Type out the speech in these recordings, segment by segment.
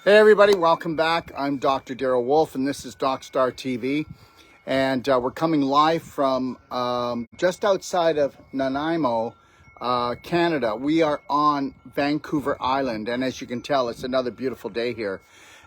Hey everybody, welcome back. I'm Dr. Darryl Wolf and this is DocStar TV. And we're coming live from just outside of Nanaimo, Canada. We are on Vancouver Island, and as you can tell, it's another beautiful day here.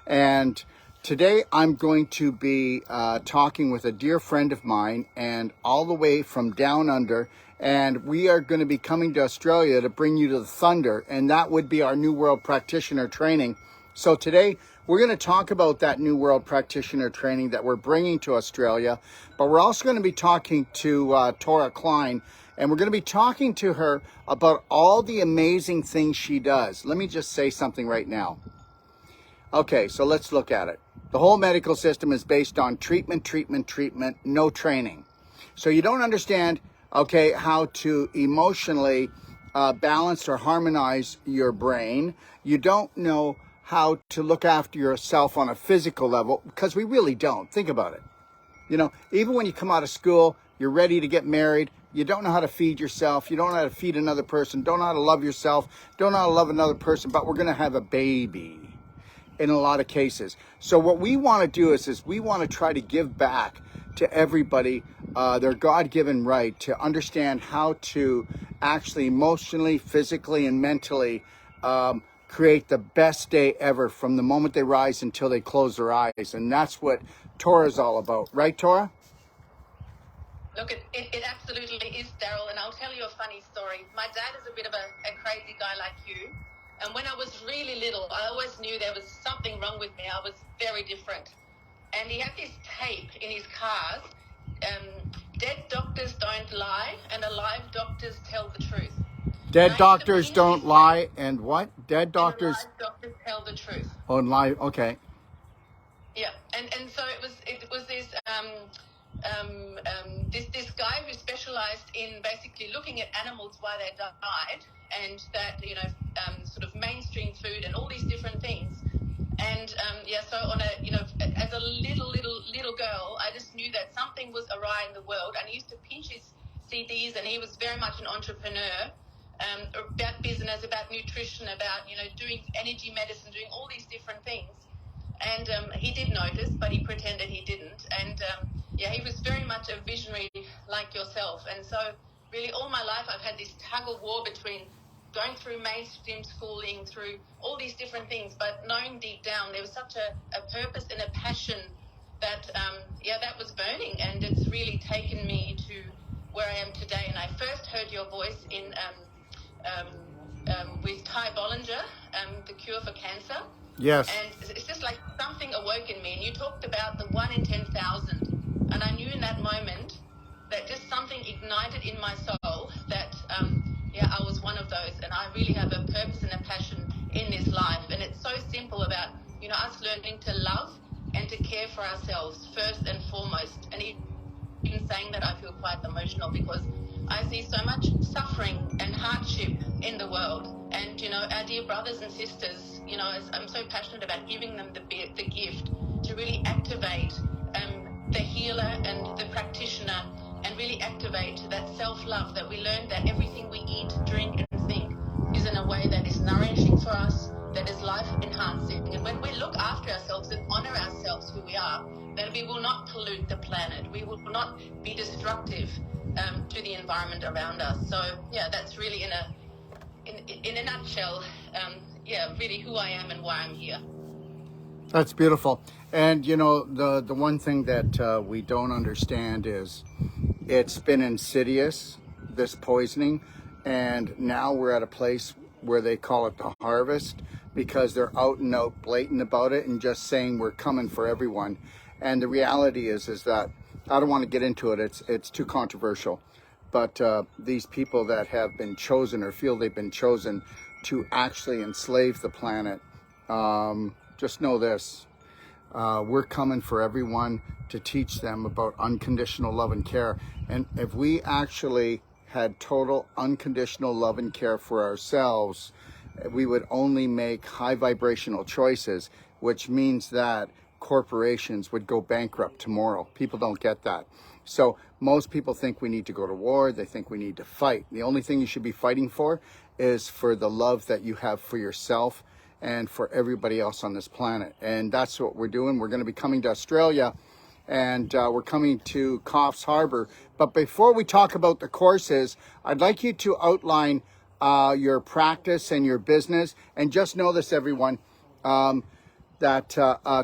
And today I'm going to be talking with a dear friend of mine, and all the way from down under. And we are going to be coming to Australia to bring you to the thunder, and that would be our New World Practitioner training. So today we're going to talk about that New World Practitioner training that we're bringing to Australia, but we're also going to be talking to Tora Klein, and we're going to be talking to her about all the amazing things she does. Let me just say something right now. Okay, so let's look at it. The whole medical system is based on treatment, no training. So you don't understand, okay, how to emotionally balance or harmonize your brain. You don't know how to look after yourself on a physical level, because we really don't. Think about it. You know, even when you come out of school, you're ready to get married, you don't know how to feed yourself, you don't know how to feed another person, don't know how to love yourself, don't know how to love another person, but we're going to have a baby in a lot of cases. So what we want to do is we want to try to give back to everybody their God-given right to understand how to actually emotionally, physically, and mentally create the best day ever from the moment they rise until they close their eyes. And that's what Tora's all about. Right, Tora? Look, it absolutely is, Darryl, and I'll tell you a funny story. My dad is a bit of a crazy guy like you, and when I was really little, I always knew there was something wrong with me. I was very different. And he had this tape in his cars, dead doctors don't lie, and alive doctors tell the truth. Dead doctors don't lie, and what? Dead doctors... And alive doctors tell the truth. Oh, and lie, okay. Yeah, and so it was this this guy who specialized in basically looking at animals while they died, and that sort of mainstream food and all these different things. And so on as a little girl, I just knew that something was awry in the world. And he used to pinch his CDs, and he was very much an entrepreneur. About business, about nutrition, about doing energy medicine, doing all these different things. And he did notice, but he pretended he didn't. And he was very much a visionary like yourself. And so really all my life I've had this tug of war between going through mainstream schooling, through all these different things, but knowing deep down there was such a purpose and a passion that that was burning, and it's really taken me to where I am today. And I first heard your voice in with Ty Bollinger, The Cure for Cancer. Yes. And it's just like something awoke in me, and you talked about the 1 in 10,000, and I knew in that moment that just something ignited in my soul that I was one of those, and I really have a purpose and a passion in this life. And it's so simple about us learning to love and to care for ourselves first and foremost. And even saying that, I feel quite emotional because I see so much suffering and hardship in the world. And, our dear brothers and sisters, I'm so passionate about giving them the gift to really activate the healer and the practitioner, and really activate that self-love that we learned that everything we eat, drink, and think is in a way that is nourishing for us, that is life-enhancing. And when we look after ourselves and honor ourselves who we are, then we will not pollute the planet. We will not be destructive to the environment around us. So that's really in a nutshell, really who I am and why I'm here. That's beautiful. And the one thing that we don't understand is it's been insidious, this poisoning, and now we're at a place where they call it the harvest, because they're out and out blatant about it and just saying we're coming for everyone. And the reality is that I don't want to get into it. It's too controversial. But these people that have been chosen or feel they've been chosen to actually enslave the planet, just know this. We're coming for everyone to teach them about unconditional love and care. And if we actually had total unconditional love and care for ourselves, we would only make high vibrational choices, which means that corporations would go bankrupt tomorrow. People don't get that. So most people think we need to go to war. They think we need to fight. The only thing you should be fighting for is for the love that you have for yourself and for everybody else on this planet. And that's what we're doing. We're going to be coming to Australia, and we're coming to Coffs Harbour. But before we talk about the courses, I'd like you to outline your practice and your business. And just know this, everyone, that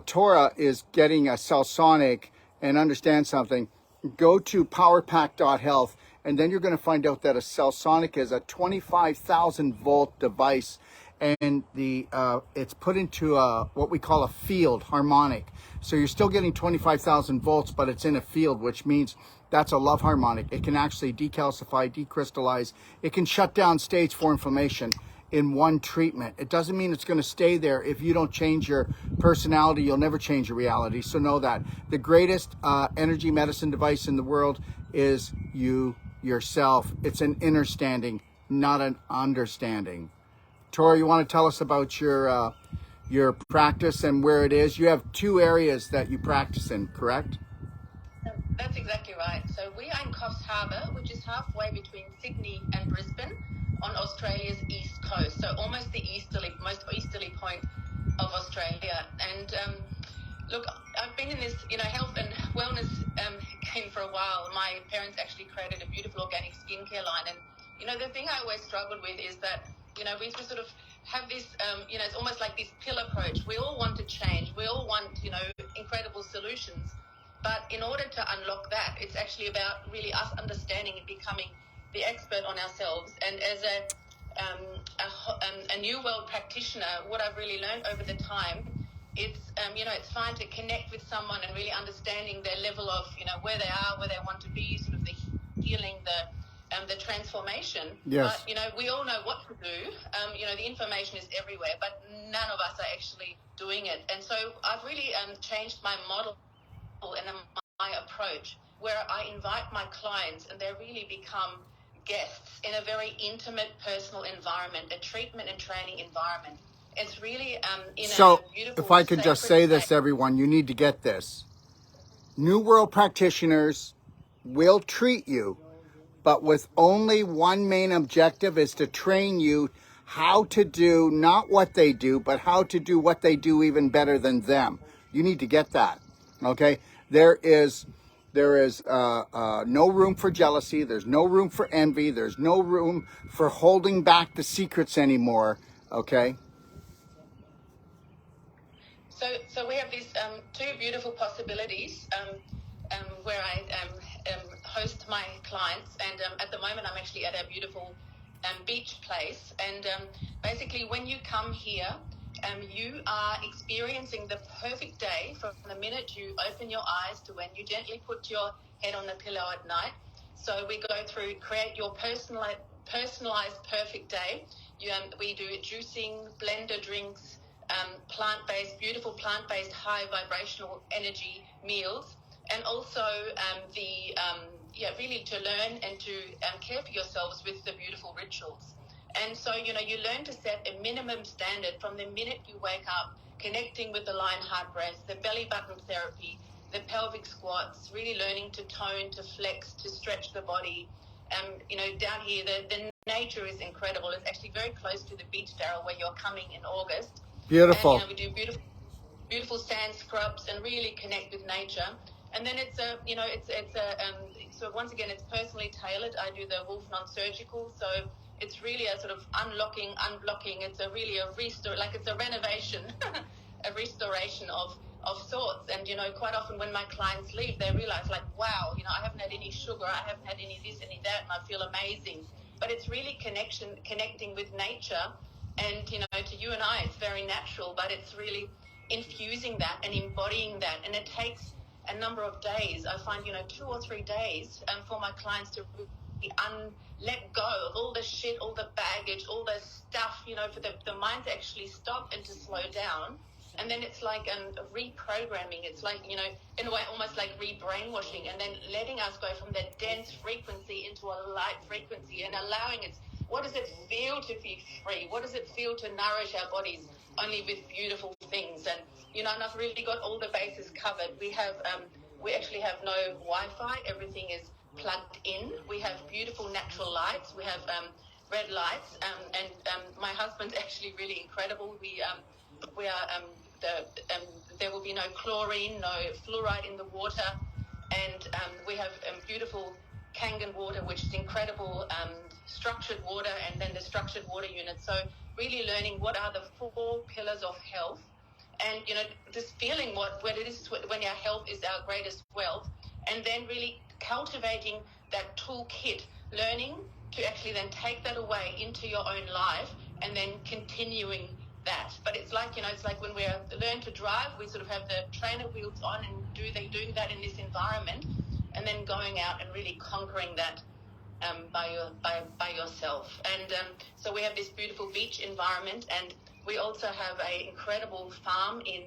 Tora is getting a Cellsonic, and understand something. Go to powerpack.health, and then you're going to find out that a Cellsonic is a 25,000 volt device, and it's put into what we call a field harmonic. So you're still getting 25,000 volts, but it's in a field, which means that's a love harmonic. It can actually decalcify, decrystallize. It can shut down stage 4 inflammation in one treatment. It doesn't mean it's going to stay there. If you don't change your personality, you'll never change your reality. So know that the greatest energy medicine device in the world is you yourself. It's an understanding, not an understanding. Tora, you want to tell us about your practice and where it is? You have 2 areas that you practice in, correct? That's exactly right. So we are in Coffs Harbour, which is halfway between Sydney and Brisbane on Australia's east coast. So almost the most easterly point of Australia. And look, I've been in this, health and wellness game for a while. My parents actually created a beautiful organic skincare line. And, the thing I always struggled with is that, we sort of have this, it's almost like this pill approach. We all want to change. We all want, incredible solutions. But in order to unlock that, it's actually about really us understanding and becoming the expert on ourselves. And as a new world practitioner, what I've really learned over the time, it's fine to connect with someone and really understanding their level of where they are, where they want to be, sort of the healing, the transformation. Yes. But we all know what to do. The information is everywhere, but none of us are actually doing it. And so I've really changed my model and my approach, where I invite my clients and they really become guests in a very intimate, personal environment, a treatment and training environment. It's really in so a beautiful, if I could just say sacred this, everyone, you need to get this. New World practitioners will treat you, but with only one main objective, is to train you how to do not what they do, but how to do what they do even better than them. You need to get that. Okay, there is no room for jealousy. There's no room for envy. There's no room for holding back the secrets anymore. Okay. So we have these 2 beautiful possibilities where I host my clients, and at the moment I'm actually at a beautiful beach place. And basically, when you come here, you are experiencing the perfect day from the minute you open your eyes to when you gently put your head on the pillow at night. So we go through, create your personalized perfect day. We do juicing, blender drinks, plant-based, beautiful plant-based, high vibrational energy meals, and also really to learn and to care for yourselves with the beautiful rituals. And so, you learn to set a minimum standard from the minute you wake up, connecting with the lion heart breath, the belly button therapy, the pelvic squats, really learning to tone, to flex, to stretch the body. Down here, the nature is incredible. It's actually very close to the beach, Daryl, where you're coming in August. Beautiful. And, we do beautiful sand scrubs and really connect with nature. And then so once again, it's personally tailored. I do the Wolf non-surgical, so it's really a sort of unblocking. It's it's a renovation, a restoration of sorts. And, quite often when my clients leave, they realize like, wow, I haven't had any sugar, I haven't had any this, any that, and I feel amazing. But it's really connecting with nature. And, to you and I, it's very natural, but it's really infusing that and embodying that. And it takes a number of days. I find, 2 or 3 days for my clients to really let go of all the shit, all the baggage, all the stuff, for the mind to actually stop and to slow down. And then it's like reprogramming. It's like, in a way, almost like re-brainwashing, and then letting us go from that dense frequency into a light frequency and allowing it. What does it feel to be free? What does it feel to nourish our bodies only with beautiful things? And, and I've really got all the bases covered. We actually have no Wi-Fi. Everything is plugged in. We have beautiful natural lights. We have red lights, and my husband's actually really incredible. We are there will be no chlorine, no fluoride in the water, and we have beautiful Kangen water, which is incredible structured water, and then the structured water unit. So really learning what are the 4 pillars of health, and just feeling what it is when our health is our greatest wealth, and then really cultivating that toolkit, learning to actually then take that away into your own life, and then continuing that. But it's like it's like when we learn to drive, we sort of have the trainer wheels on and doing that in this environment, and then going out and really conquering that by yourself. And so we have this beautiful beach environment, and we also have an incredible farm in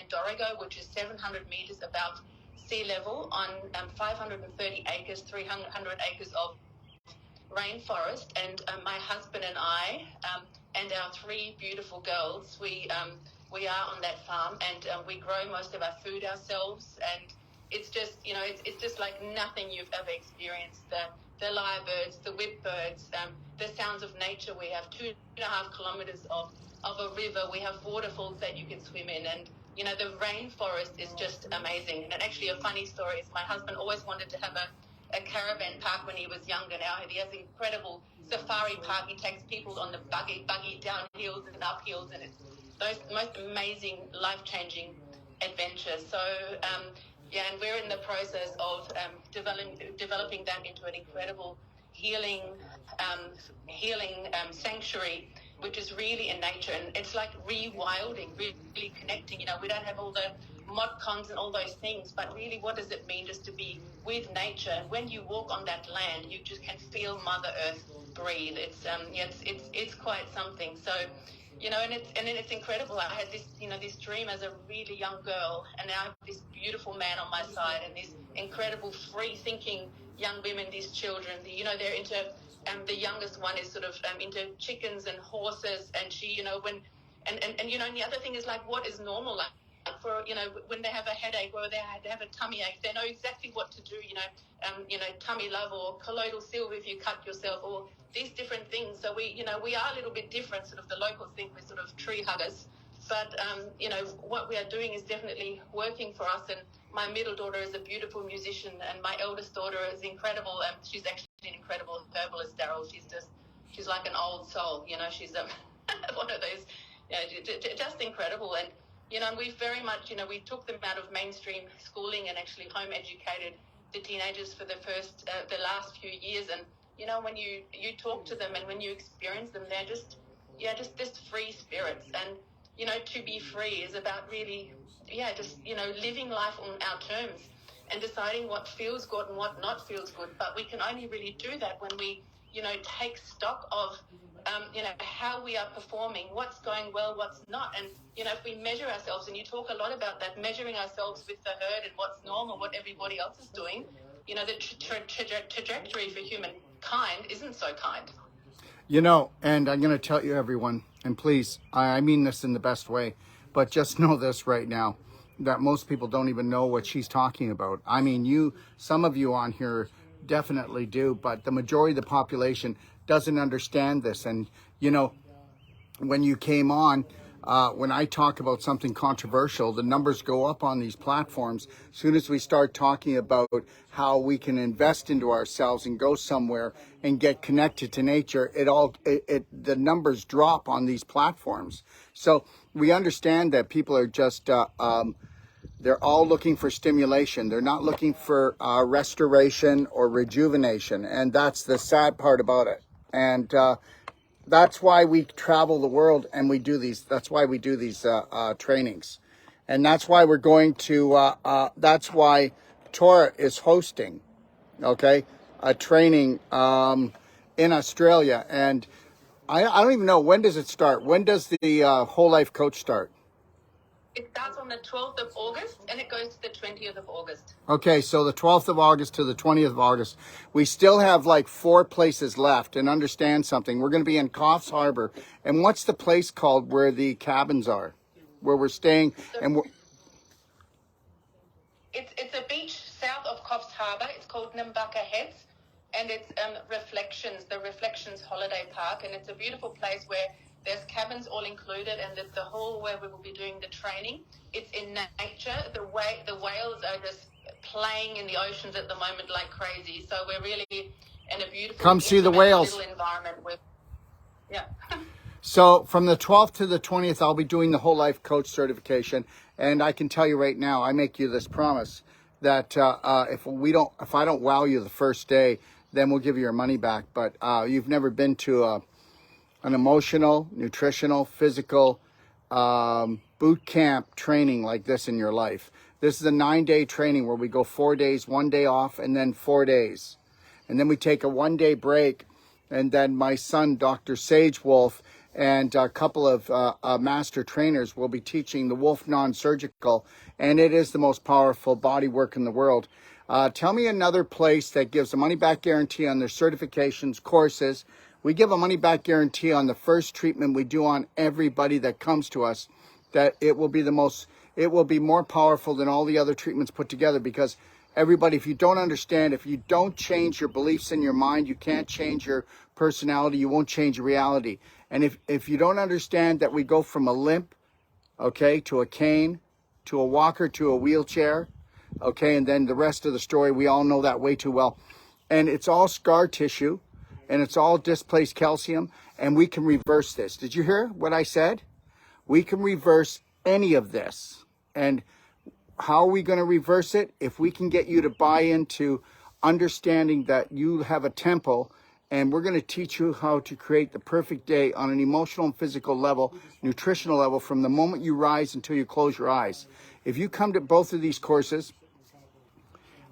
Dorigo, which is 700 meters above sea level on 530 acres, 300 acres of rainforest. And my husband and I and our 3 beautiful girls, we are on that farm, and we grow most of our food ourselves, and it's just it's just like nothing you've ever experienced. The lyrebirds, the whipbirds, the sounds of nature. We have 2.5 kilometers of a river. We have waterfalls that you can swim in, and the rainforest is just amazing. And actually, a funny story is my husband always wanted to have a caravan park when he was younger. Now he has an incredible safari park. He takes people on the buggy down hills and up hills, and it's those most amazing, life-changing adventures. So and we're in the process of developing that into an incredible healing sanctuary, which is really in nature, and it's like rewilding, really connecting. We don't have all the mod cons and all those things, but really, what does it mean just to be with nature? And when you walk on that land, you just can feel Mother Earth breathe. It's quite something. So and it's incredible. I had this dream as a really young girl, and now I have this beautiful man on my side, and this incredible free-thinking young women, these children. They're into the youngest one is sort of into chickens and horses, and she and the other thing is, like, what is normal, like for when they have a headache or they have a tummy ache, they know exactly what to do. Tummy love or colloidal silver if you cut yourself, or these different things. So we are a little bit different. Sort of the locals think we're sort of tree huggers, but what we are doing is definitely working for us. And my middle daughter is a beautiful musician, and my eldest daughter is incredible. She's actually an incredible herbalist, Daryl. She's like an old soul. She's one of those, just incredible. And and we very much, we took them out of mainstream schooling and actually home educated the teenagers for the last few years. And when you talk to them and when you experience them, they're just free spirits. And to be free is about really living life on our terms and deciding what feels good and what not feels good. But we can only really do that when we take stock of how we are performing, what's going well, what's not. And if we measure ourselves, and you talk a lot about that, measuring ourselves with the herd and what's normal, what everybody else is doing, the trajectory for humankind isn't so kind. And I'm going to tell you, everyone, and please, I mean this in the best way, but just know this right now, that most people don't even know what she's talking about. I mean, some of you on here definitely do, but the majority of the population doesn't understand this. And when you came on, when I talk about something controversial, the numbers go up on these platforms. As soon as we start talking about how we can invest into ourselves and go somewhere and get connected to nature, the numbers drop on these platforms. So we understand that people are just they're all looking for stimulation. They're not looking for restoration or rejuvenation. And that's the sad part about it. And that's why we travel the world and we do these. That's why we do these trainings. And that's why we're going to, that's why Torah is hosting, a training in Australia. And I don't even know, when does it start? When does the Whole Life Coach start? It starts on the 12th of August and it goes to the 20th of August. Okay, so the 12th of August to the 20th of August. We still have like 4 places left, and understand something. We're going to be in Coffs Harbour. And what's the place called where the cabins are, where we're staying? It's a beach south of Coffs Harbour. It's called Nambucca Heads. and it's the Reflections Holiday Park, and it's a beautiful place where there's cabins all included, and the hall where we will be doing the training, it's in nature. The whales are just playing in the oceans at the moment like crazy. So we're really in a beautiful, come see the whales. Little environment with, yeah. So from the 12th to the 20th, I'll be doing the whole life coach certification, and I can tell you right now, I make you this promise that if I don't wow you the first day, then we'll give you your money back. But you've never been to an emotional, nutritional, physical boot camp training like this in your life. This is a 9-day training where we go 4 days, 1 day off, and then 4 days. And then we take a 1-day break. And then my son, Dr. Sage Wolf, and a couple of master trainers will be teaching the Wolf Non-Surgical. And it is the most powerful body work in the world. Tell me another place that gives a money-back guarantee on their certifications, courses. We give a money-back guarantee on the first treatment we do on everybody that comes to us, that it will be more powerful than all the other treatments put together, because everybody, if you don't understand, if you don't change your beliefs in your mind, you can't change your personality, you won't change your reality. And if you don't understand that we go from a limp, okay, to a cane, to a walker, to a wheelchair, okay, and then the rest of the story, we all know that way too well. And it's all scar tissue, and it's all displaced calcium, and we can reverse this. Did you hear what I said? We can reverse any of this. And how are we going to reverse it? If we can get you to buy into understanding that you have a temple, and we're going to teach you how to create the perfect day on an emotional and physical level, nutritional level, from the moment you rise until you close your eyes. If you come to both of these courses,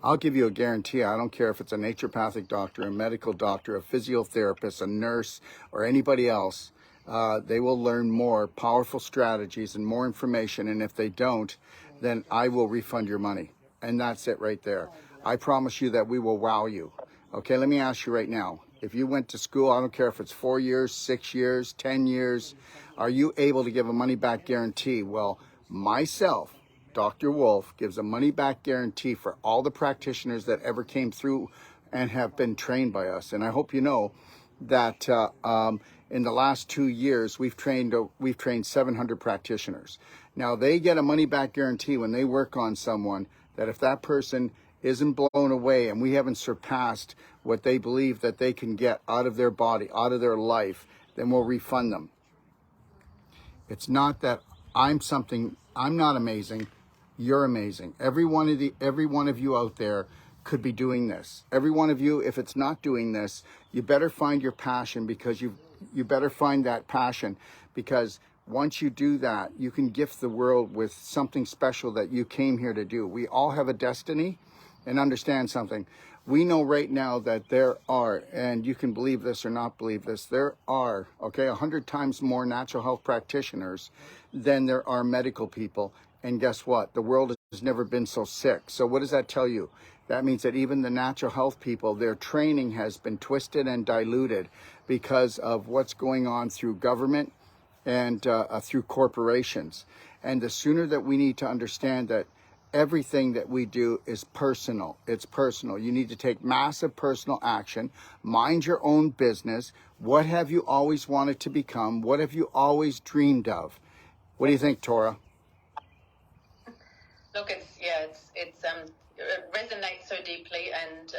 I'll give you a guarantee. I don't care if it's a naturopathic doctor, a medical doctor, a physiotherapist, a nurse, or anybody else. They will learn more powerful strategies and more information. And if they don't, then I will refund your money. And that's it right there. I promise you that we will wow you. Okay, let me ask you right now. If you went to school, I don't care if it's 4 years, 6 years, 10 years, are you able to give a money-back guarantee? Well, myself, Dr. Wolf, gives a money-back guarantee for all the practitioners that ever came through and have been trained by us. And I hope you know that in the last 2 years, we've trained 700 practitioners. Now, they get a money-back guarantee when they work on someone that if that person isn't blown away and we haven't surpassed what they believe that they can get out of their body, out of their life, then we'll refund them. It's not that I'm not amazing. You're amazing. Every one of you out there could be doing this. Every one of you, if it's not doing this, you better find your passion, because you better find that passion, because once you do that, you can gift the world with something special that you came here to do. We all have a destiny, and understand something. We know right now that there are, and you can believe this or not believe this, there are, 100 times more natural health practitioners than there are medical people. And guess what? The world has never been so sick. So what does that tell you? That means that even the natural health people, their training has been twisted and diluted because of what's going on through government and through corporations. And the sooner that we need to understand that everything that we do is personal. It's personal. You need to take massive personal action. Mind your own business. What have you always wanted to become? What have you always dreamed of? What do you think, Tora? Look, it resonates so deeply, and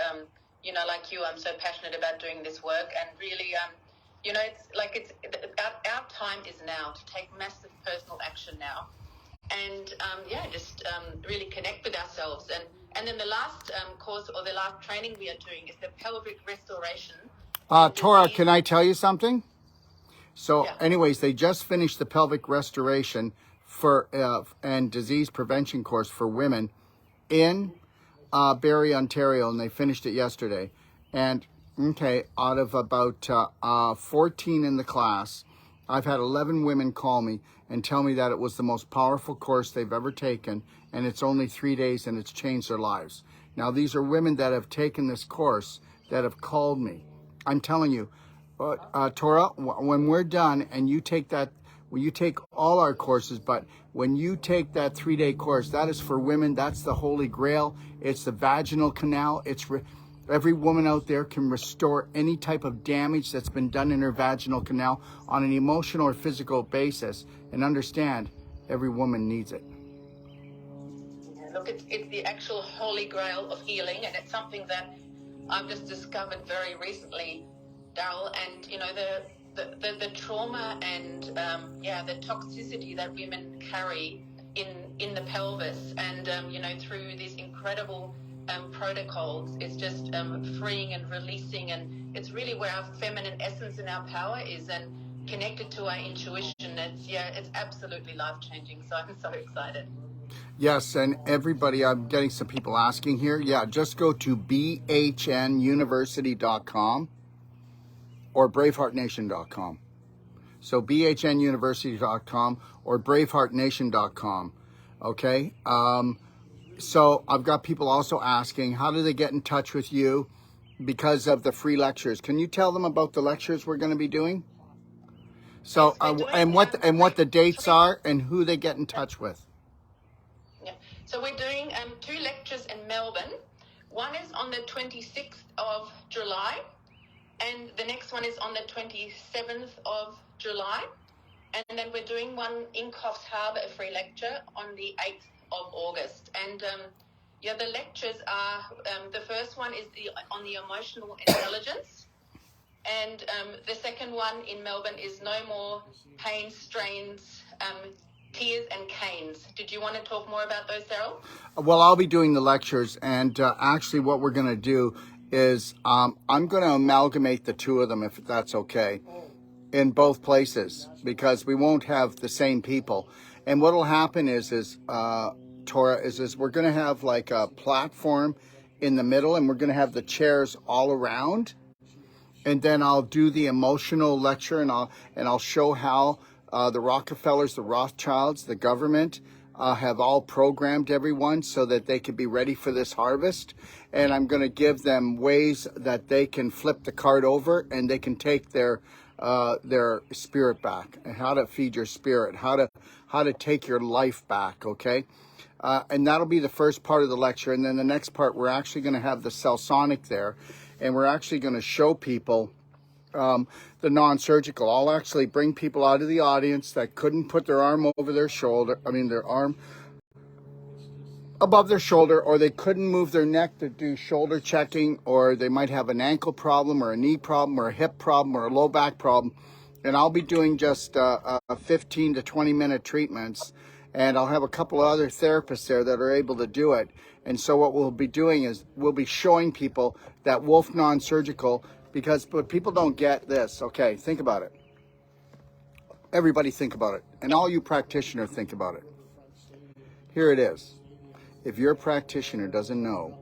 like you, I'm so passionate about doing this work, and really, our time is now to take massive personal action now. And just really connect with ourselves. And then the last course, or the last training we are doing, is the pelvic restoration. Tora, can I tell you something? So anyways, they just finished the pelvic restoration and disease prevention course for women in Barrie, Ontario, and they finished it yesterday. And out of about 14 in the class, I've had 11 women call me and tell me that it was the most powerful course they've ever taken, and it's only 3 days and it's changed their lives. Now, these are women that have taken this course that have called me. I'm telling you, Tora, when we're done and you take that, you take all our courses, but when you take that 3-day course, that is for women. That's the Holy Grail. It's the vaginal canal. Every woman out there can restore any type of damage that's been done in her vaginal canal on an emotional or physical basis. And understand, every woman needs it. Look, it's the actual holy grail of healing, and it's something that I've just discovered very recently, Daryl. And you know, the trauma and the toxicity that women carry in the pelvis, and you know, through these incredible protocols, it's just freeing and releasing, and it's really where our feminine essence and our power is, and connected to our intuition. It's absolutely life-changing. So I'm so excited. Yes, and everybody, I'm getting some people asking here. Yeah, just go to bhnuniversity.com or braveheartnation.com. So bhnuniversity.com or braveheartnation.com. Okay. So I've got people also asking, how do they get in touch with you because of the free lectures? Can you tell them about the lectures we're going to be doing? So and what the dates are and who they get in touch with. Yeah. So we're doing 2 lectures in Melbourne. One is on the 26th of July, and the next one is on the 27th of July. And then we're doing one in Coffs Harbour, a free lecture, on the 8th of August. And the lectures are, the first one is on the emotional intelligence. And the second one in Melbourne is no more pain, strains, tears and canes. Did you want to talk more about those, Daryl? Well, I'll be doing the lectures, and actually what we're going to do is I'm going to amalgamate the 2 of them, if that's okay, in both places, because we won't have the same people. And what will happen is Tora, is we're going to have like a platform in the middle, and we're going to have the chairs all around. And then I'll do the emotional lecture, and I'll show how the Rockefellers, the Rothschilds, the government have all programmed everyone so that they can be ready for this harvest. And I'm going to give them ways that they can flip the card over and they can take their spirit back, and how to feed your spirit, how to take your life back. Okay. And that'll be the first part of the lecture. And then the next part, we're actually going to have the Celsonic there, and we're actually going to show people the non-surgical. I'll actually bring people out of the audience that couldn't put their arm over their shoulder, their arm above their shoulder, or they couldn't move their neck to do shoulder checking, or they might have an ankle problem or a knee problem or a hip problem or a low back problem. And I'll be doing just 15 to 20 minute treatments, and I'll have a couple of other therapists there that are able to do it. And so what we'll be doing is we'll be showing people that Wolf non-surgical, but people don't get this. Okay, think about it. Everybody think about it. And all you practitioners think about it. Here it is. If your practitioner doesn't know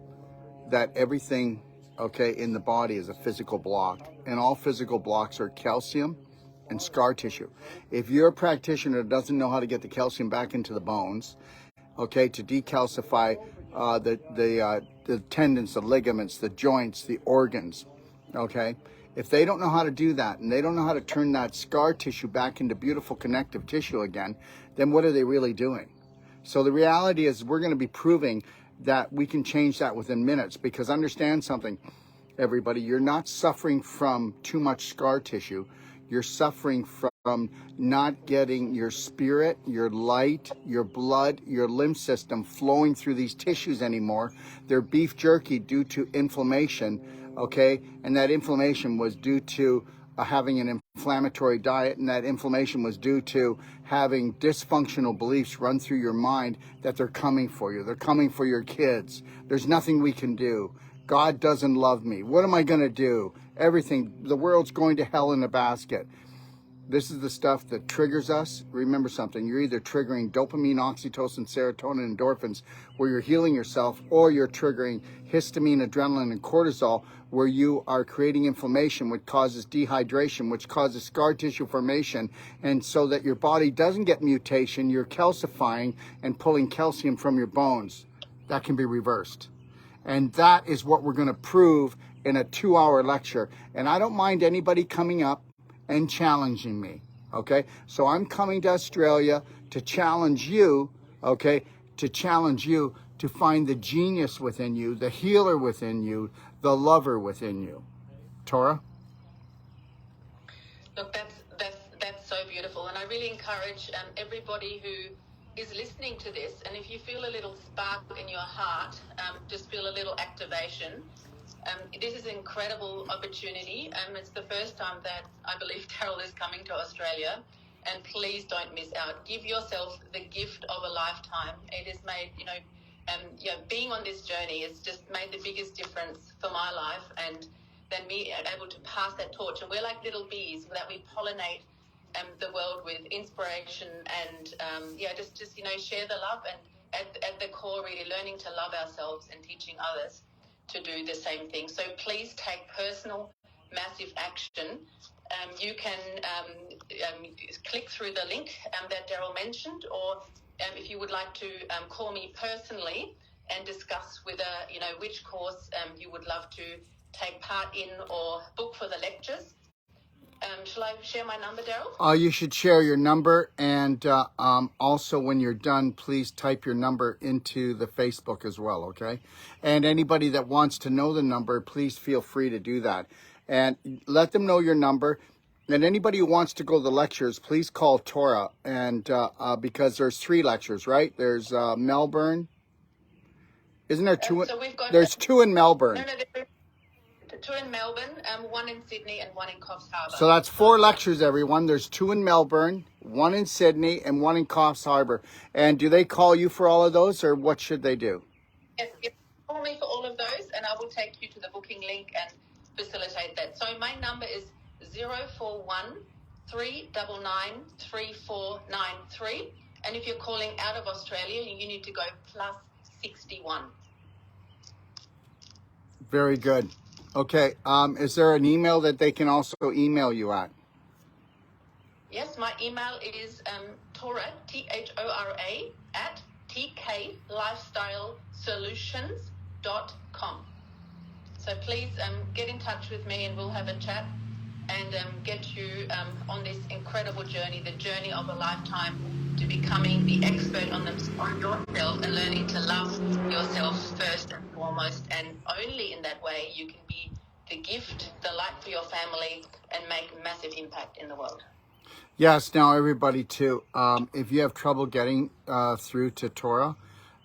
that everything, in the body is a physical block, and all physical blocks are calcium and scar tissue. If your practitioner doesn't know how to get the calcium back into the bones, to decalcify the tendons, the ligaments, the joints, the organs, if they don't know how to do that, and they don't know how to turn that scar tissue back into beautiful connective tissue again, then what are they really doing? So the reality is we're going to be proving that we can change that within minutes, because understand something, everybody, you're not suffering from too much scar tissue. You're suffering from not getting your spirit, your light, your blood, your lymph system flowing through these tissues anymore. They're beef jerky due to inflammation, and that inflammation was due to having an inflammatory diet, and that inflammation was due to having dysfunctional beliefs run through your mind that they're coming for you. They're coming for your kids. There's nothing we can do. God doesn't love me. What am I going to do? Everything. The world's going to hell in a basket. This is the stuff that triggers us. Remember something. You're either triggering dopamine, oxytocin, serotonin, endorphins, where you're healing yourself, or you're triggering histamine, adrenaline, and cortisol, where you are creating inflammation, which causes dehydration, which causes scar tissue formation. And so that your body doesn't get mutation, you're calcifying and pulling calcium from your bones. That can be reversed. And that is what we're going to prove in a 2-hour lecture. And I don't mind anybody coming up and challenging me. So I'm coming to Australia to challenge you, to challenge you to find the genius within you, the healer within you, the lover within you. Tora? Look, that's so beautiful, and I really encourage everybody who is listening to this, and if you feel a little spark in your heart, just feel a little activation. This is an incredible opportunity. It's the first time that I believe Carol is coming to Australia, and please don't miss out. Give yourself the gift of a lifetime. It has made, being on this journey has just made the biggest difference for my life, and then me able to pass that torch. And we're like little bees that we pollinate the world with inspiration and just share the love, and at the core really learning to love ourselves and teaching others to do the same thing. So please take personal massive action. You can click through the link that Daryl mentioned, or if you would like to call me personally and discuss whether which course you would love to take part in or book for the lectures. Shall I share my number, Daryl? You should share your number, and also when you're done, please type your number into the Facebook as well, okay? And anybody that wants to know the number, please feel free to do that. And let them know your number. And anybody who wants to go to the lectures, please call Tora, and because there's 3 lectures, right? There's Melbourne. Isn't there 2? So we've got there's 2 in Melbourne. No, there's 2 in Melbourne, 1 in Sydney, and 1 in Coffs Harbour. So that's 4 lectures, everyone. There's 2 in Melbourne, 1 in Sydney, and 1 in Coffs Harbour. And do they call you for all of those, or what should they do? Yes, call me for all of those, and I will take you to the booking link and facilitate that. So my number is 041 399 3493. And if you're calling out of Australia, you need to go +61. Very good. Okay, is there an email that they can also email you at? Yes, my email is Tora, THORA, at tklifestylesolutions.com. So please get in touch with me and we'll have a chat and get you on this incredible journey, the journey of a lifetime, to becoming the expert on yourself and learning to love yourself first and foremost. And only in that way you can be the gift, the light for your family, and make massive impact in the world. Yes, now everybody too, if you have trouble getting through to Tora,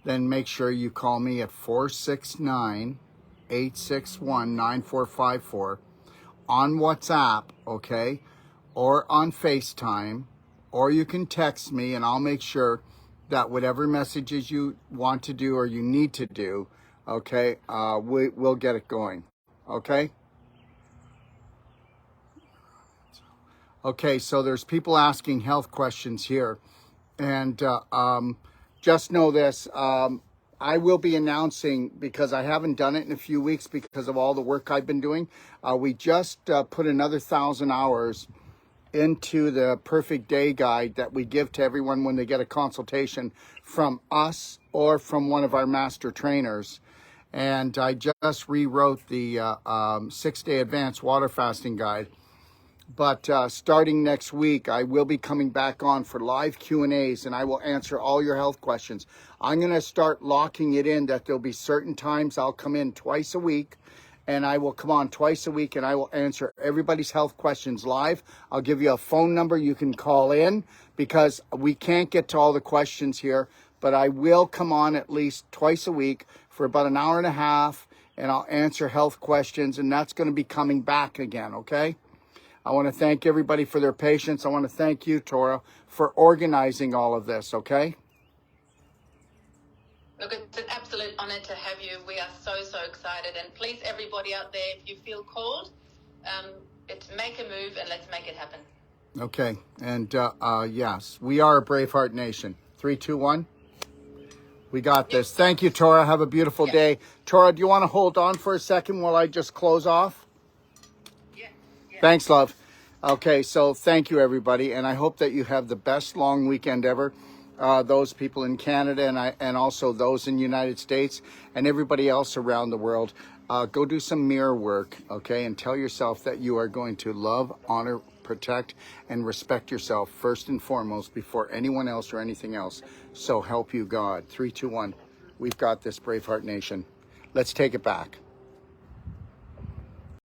then make sure you call me at 469-861-9454 on WhatsApp, okay, or on FaceTime, or you can text me and I'll make sure that whatever messages you want to do or you need to do, okay, we'll get it going, okay? Okay, so there's people asking health questions here, and just know this, I will be announcing, because I haven't done it in a few weeks because of all the work I've been doing, we just put another 1,000 hours into the Perfect Day guide that we give to everyone when they get a consultation from us or from one of our master trainers. And I just rewrote the 6-day advanced water fasting guide. But starting next week, I will be coming back on for live Q&As, and I will answer all your health questions. I'm going to start locking it in that there'll be certain times I'll come in twice a week, and I will come on twice a week, and I will answer everybody's health questions live. I'll give you a phone number you can call in, because we can't get to all the questions here, but I will come on at least twice a week for about an hour and a half, and I'll answer health questions, and that's going to be coming back again, okay? I want to thank everybody for their patience. I want to thank you, Tora, for organizing all of this, okay? Look, it's an absolute honor to have you. We are so, so excited. And please, everybody out there, if you feel called, make a move and let's make it happen. Okay. And yes, we are a BraveHeart nation. 3, 2, 1. We got this. Thank you, Tora. Have a beautiful day. Tora, do you want to hold on for a second while I just close off? Thanks, love. Okay, so thank you, everybody, and I hope that you have the best long weekend ever. Those people in Canada and also those in the United States and everybody else around the world, go do some mirror work, okay, and tell yourself that you are going to love, honor, protect, and respect yourself first and foremost before anyone else or anything else. So help you God. 3, 2, 1. We've got this, BraveHeart Nation. Let's take it back.